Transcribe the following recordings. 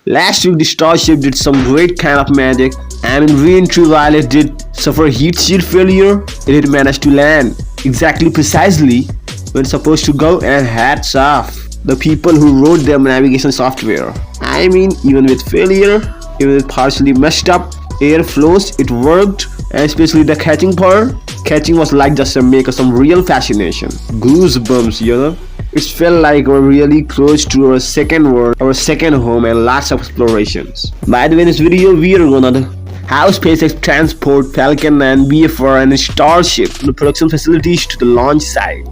Last week the Starship did some great kind of magic, and in re-entry while it did suffer heat shield failure, it did manage to land exactly precisely when it's supposed to go, and hats off the people who wrote their navigation software. I mean, even with failure, even with partially messed up air flows, it worked, and especially the catching part. Catching was like just a make of some real fascination. Goosebumps, you know? It felt like we're really close to our second world, our second home, and lots of explorations. By the way, in this video, we are gonna how SpaceX transport Falcon 9 BFR and Starship from the production facilities to the launch site.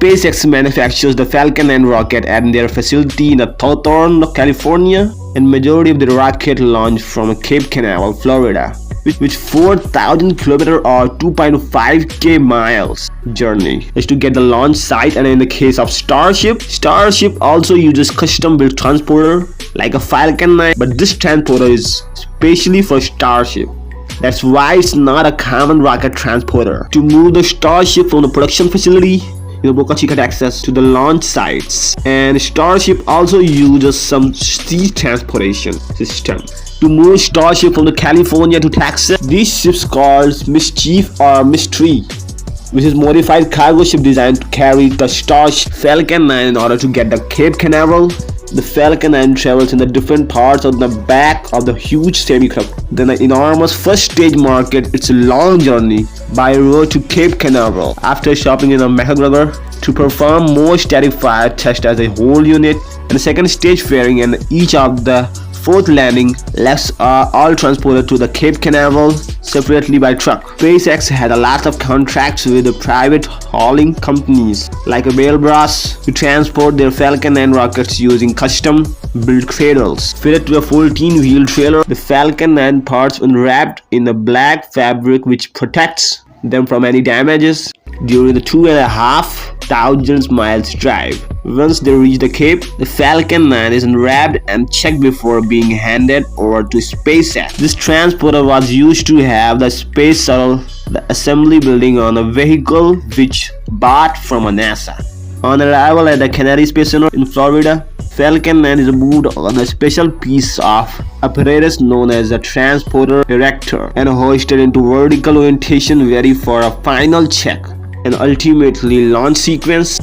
SpaceX manufactures the Falcon 9 rocket at their facility in Hawthorne, California, and majority of the rocket launched from Cape Canaveral, Florida, which 4,000 km or 2.5k miles journey is to get the launch site. And in the case of Starship also uses custom-built transporter like a Falcon 9, but this transporter is specially for Starship. That's why it's not a common rocket transporter. To move the Starship from the production facility, Boca Chica, Texas, to the launch sites, and Starship also uses some sea transportation system to move Starship from the California to Texas. These ships called Mischief or Mystery, which is modified cargo ship designed to carry the Starship Falcon 9 in order to get the Cape Canaveral. The Falcon 9 travels in the different parts of the back of the huge semicircle. Then the enormous first stage market its a long journey by road to Cape Canaveral after stopping in a McGregor to perform more static fire tests as a whole unit, and the second stage fairing, and each of the fourth landing legs are all transported to the Cape Canaveral separately by truck. SpaceX had a lot of contracts with the private hauling companies like Belbras to transport their Falcon 9 rockets using custom-built cradles fitted to a 14-wheel trailer. The Falcon 9 parts wrapped in a black fabric which protects them from any damages during the 2,500 miles drive. Once they reach the Cape, the Falcon 9 is unwrapped and checked before being handed over to SpaceX. This transporter was used to have the space shuttle, the assembly building on a vehicle which bought from NASA. On arrival at the Kennedy Space Center in Florida, Falcon 9 is moved on a special piece of apparatus known as a transporter erector and hoisted into vertical orientation ready for a final check and ultimately launch sequence.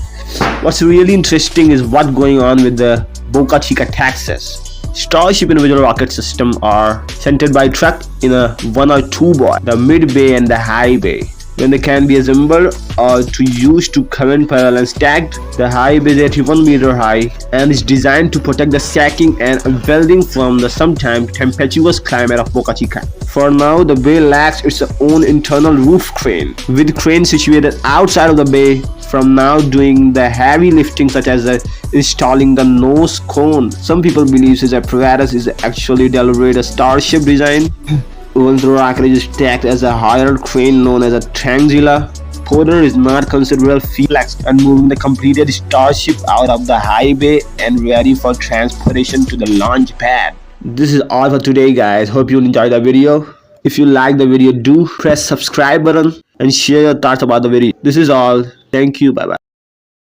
What's really interesting is what's going on with the Boca Chica, Texas. Starship individual rocket system are centered by truck in a 1 or 2 bay, the mid bay and the high bay, when they can be assembled or to use to comment parallel and stacked. The high bay is 81 meter high and is designed to protect the stacking and welding from the sometimes tempestuous climate of Boca Chica. For now, the bay lacks its own internal roof crane, with crane situated outside of the bay from now doing the heavy lifting such as installing the nose cone. Some people believe this apparatus is actually delivered a Starship design. Once the rocket is stacked as a higher crane known as a triangular porter is not considered flex and moving the completed Starship out of the high bay and ready for transportation to the launch pad. This is all for today, guys. Hope you enjoyed the video. If you like the video, do press subscribe button and share your thoughts about the video. This is all. Thank you. Bye bye.